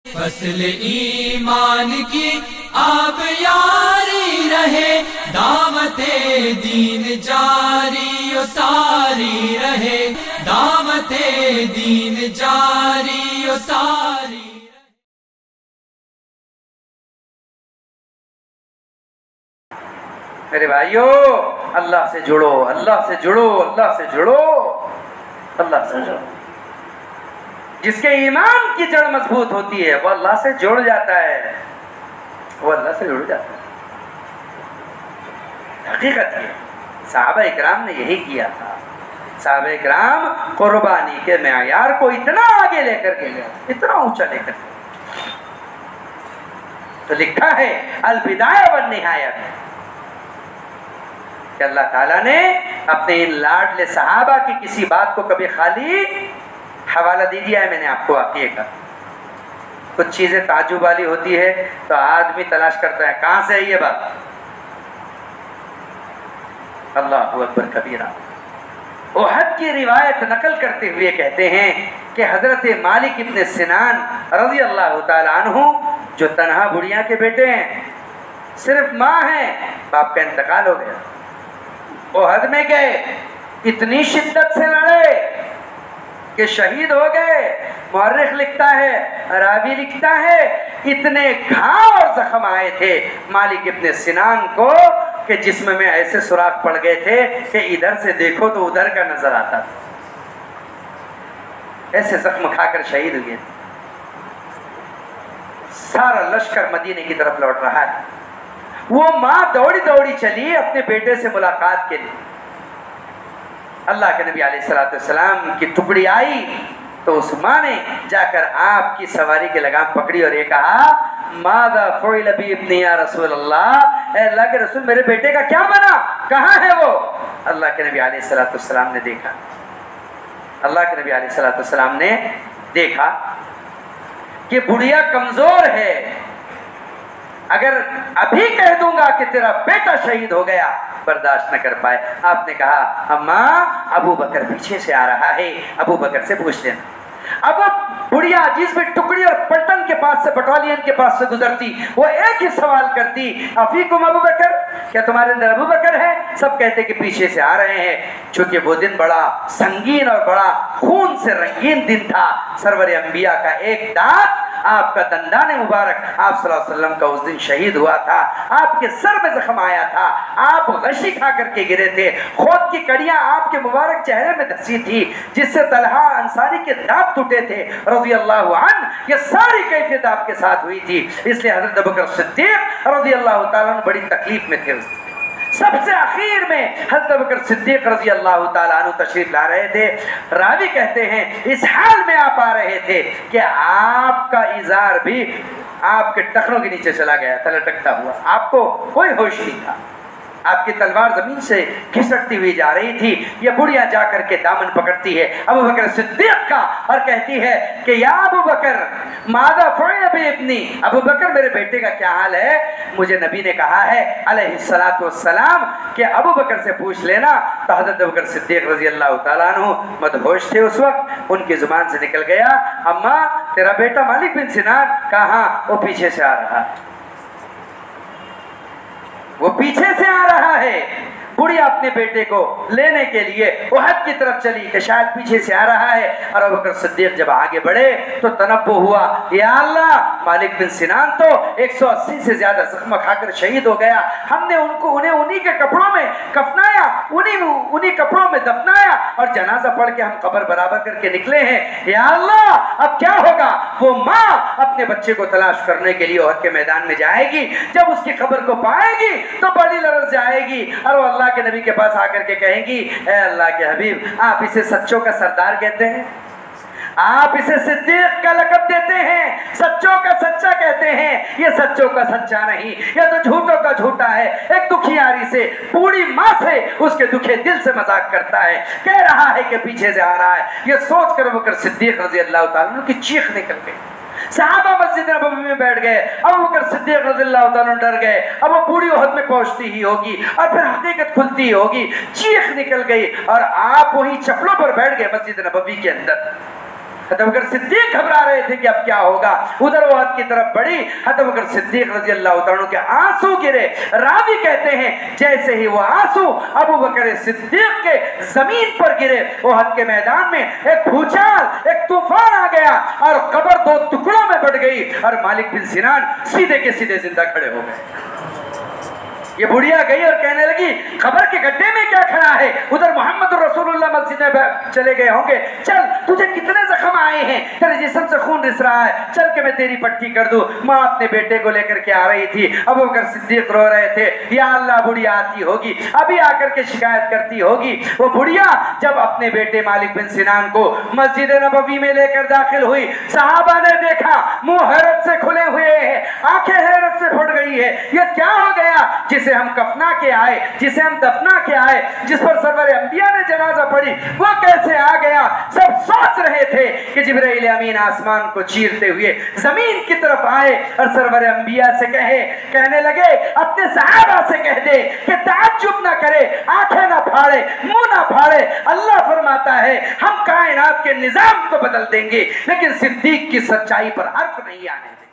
फसल ईमान की आब यारी रहे, दावते दीन जारी ओ सारी रहे, दावते दीन जारी ओ सारी। मेरे भाइयों, अल्लाह से जुड़ो, अल्लाह से जुड़ो, अल्लाह से जुड़ो, अल्लाह से जुड़ो। जिसके ईमान की जड़ मजबूत होती है वो अल्लाह से जुड़ जाता है, वो अल्लाह से जुड़ जाता है। हकीकत है, सहाबा इकराम ने यही किया था। सहाबा इकराम कुर्बानी के मेयार को इतना आगे लेकर के गया, इतना ऊंचा लेकर के। तो लिखा है अल बिदाया वन निहाया में कि अल्लाह ताला ने अपने इन लाडले सहाबा की किसी बात को कभी खाली हवाला दे दिया है। मैंने आपको वाक़िए का कुछ चीजें ताजुब वाली होती है तो आदमी तलाश करता है कहां से है ये बात। अल्लाहु अकबर कबीरा। उहद की रिवायत नकल करते हुए कहते हैं कि हजरत मालिक इब्न सिनान रजी अल्लाह ताला अन्हु, जो तन्हा बुढ़िया के बेटे हैं, सिर्फ माँ है, बाप का इंतकाल हो गया, उहद में गए, इतनी शिद्दत से लड़े कि शहीद हो गए। मुअर्रिख लिखता है, रावी लिखता है, इतने घाव और जख्म आए थे मालिक इब्न सिनान को कि जिस्म में ऐसे सुराख पड़ गए थे कि इधर से देखो तो उधर का नजर आता था। ऐसे जख्म खाकर शहीद हुए थे। सारा लश्कर मदीने की तरफ लौट रहा है। वो माँ दौड़ी दौड़ी चली अपने बेटे से मुलाकात के लिए। अल्लाह के नबी अलैहिस्सलाम की टुकड़ी आई तो उस माँ ने जाकर आपकी सवारी की लगाम पकड़ी और ये कहा, मादा फ़ुइल बी इब्नी या रसूल अल्लाह, ए अल्लाह के रसूल मेरे बेटे का क्या बना, कहाँ है वो। अल्लाह के नबी अलैहिस्सलाम ने देखा, अल्लाह के नबी अलैहिस्सलाम ने देखा कि बुढ़िया कमजोर है, अगर अभी कह दूंगा कि तेरा बेटा शहीद हो गया बर्दाश्त न कर पाए। आपने कहा, अम्मा अबू बकर पीछे से आ रहा है, अबू बकर से पूछ लेना। अब बुढ़िया जिस भी टुकड़ी और पलटन के पास से, बटालियन के पास से गुजरती, वो एक ही सवाल करती, अफीकुम अबू बकर, क्या तुम्हारे अंदर अबू बकर है। सब कहते कि पीछे से आ रहे हैं। चूंकि वो दिन बड़ा संगीन और बड़ा खून से रंगीन दिन था। सरवर अंबिया का एक दांत, आपका दंदाने मुबारक आप सल्लल्लाहु अलैहि वसल्लम का उस दिन शहीद हुआ था। आपके सर में जख्म आया था, आप गशी खा करके गिरे थे, खोद की कड़ियां आपके मुबारक चेहरे में धंसी थी, जिससे तलहा अंसारी के दांत टूटे थे रज़ी अल्लाहु अन्हु। ये सारी कैफियत आपके साथ हुई थी, इसलिए हज़रत अबू बकर सिद्दीक़ रज़ी अल्लाहु ताला अन्हु बड़ी तकलीफ में थे। सबसे आखिर में हज़रत अबू बकर सिद्दीक़ रज़ी अल्लाहु ताला अन्हु तशरीफ ला रहे थे। रावी कहते हैं इस हाल में आप आ रहे थे कि आपका इज़ार भी आपके टखनों के नीचे चला गया था, लटकता हुआ, आपको कोई होश नहीं था, आपकी तलवार जमीन से खिसकती हुई जा रही थी। यह बुढ़िया जाकर के दामन पकड़ती है अबू बकर सिद्दीक़ का और कहती है कि या अबू बकर मादा फ़ुइल बी इब्नी, अबू बकर मेरे बेटे का क्या हाल है। मुझे नबी ने कहा है अलैहिस्सलातु वस्सलाम कि अबू बकर से पूछ लेना। तो हज़रत अबू बकर सिद्दीक़ रज़ी अल्लाह ताला अन्हु मदहोश थे उस वक्त। उनकी जुबान से निकल गया, अम्मा तेरा बेटा मालिक बिन सिनान कहाँ, वो पीछे से आ रहा है, वो पीछे से आ रहा है। बुढ़िया अपने बेटे को लेने के लिए उहद की तरफ चली कि शायद पीछे से आ रहा है। और अबू बकर सिद्दीक़ जब आगे बढ़े तो तनब्बु हुआ, या अल्लाह मालिक बिन सिनान तो 180 से ज्यादा जख्म खाकर शहीद हो गया। हमने उन्हें उन्हीं के कपड़ों में कफनाया, उन्हीं कपड़ों में दफनाया और जनाजा पढ़ के हम कब्र बराबर करके निकले हैं। या अल्लाह अब क्या होगा। वो माँ अपने बच्चे को तलाश करने के लिए उहद के मैदान में जाएगी। जब उसकी खबर को पाएगी तो बड़ी लरज़ जाएगी और वो अल्लाह के नबी के पास आकर के कहेंगी, ए अल्लाह के हबीब आप इसे सच्चों का सरदार कहते हैं, आप इसे सिद्दीक़ का लक़ब देते हैं, सच्चों का सच्चा कहते हैं। ये सच्चों का सच्चा नहीं, ये तो झूठों का झूठा है। एक दुखियारी से, बूढ़ी माँ से, उसके दुखे दिल से मजाक करता है, कह रहा है कि पीछे से आ रहा है। ये सोच कर अबू बकर सिद्दीक़ रज़ी अल्लाह ताला अन्हु की चीख निकल गई। सहाबा मस्जिद नबवी में बैठ गए। अबू बकर सिद्दीक़ रज़ियल्लाहु ताला अन्हु डर गए। अब वो बूढ़ी उहद में पहुंचती ही होगी और फिर हकीकत खुलती ही होगी। चीख निकल गई और आप वहीं चप्पलों पर बैठ गए मस्जिद नबवी के अंदर। हज़रत अबू बकर सिद्दीक घबरा रहे थे कि अब क्या होगा। उधर वो हद की तरफ बढ़ी, हज़रत अबू बकर सिद्दीक रज़ी अल्लाह तआला के आंसू गिरे। रावी कहते हैं जैसे ही वो आंसू अबू बकर सिद्दीक के जमीन पर गिरे, वो हद के मैदान में एक भूचाल, एक तूफान आ गया और कब्र 2 टुकड़ों में बढ़ गई और मालिक बिन सिनान सीधे के सीधे जिंदा खड़े हो गए। ये बुढ़िया गई और कहने लगी खबर के गड्ढे में क्या खड़ा है? उधर मोहम्मद रसूलुल्लाह मस्जिद में चले गए होंगे, चल तुझे कितने जख्म आए हैं, तेरे जिस्म से खून रिस रहा है, चल के मैं तेरी पट्टी कर दूं। माँ अपने बेटे को लेकर के आ रही थी, अबू बकर सिद्दीक रो रहे थे, या अल्लाह बुढ़िया आती होगी, अभी आकर के शिकायत करती होगी। वो बुढ़िया जब अपने बेटे मालिक बिन सिनान को मस्जिद नबवी में लेकर दाखिल हुई, सहाबा ने देखा मुंह हैरत से खुले हुए हैं, आंखें हैरत से फट गई है। ये क्या हो गया? जिसे हम कफना के आए, जिसे हम दफना के आए, जिस पर सरवर अंबिया ने जनाजा पढ़ी, वो कैसे आ गया? सब सोच रहे थे कि जिब्राइल अमीन आसमान को चीरते हुए जमीन की तरफ आए और सरवर अंबिया से कहने लगे अपने सहाबा से कह दे कि ताज्जुब ना करे, आंखें ना फाड़े, मुंह ना फाड़े। अल्लाह फरमाता है हम कायनात के निजाम को बदल देंगे, लेकिन सिद्दीक की सच्चाई पर हर्फ नहीं आने देंगे।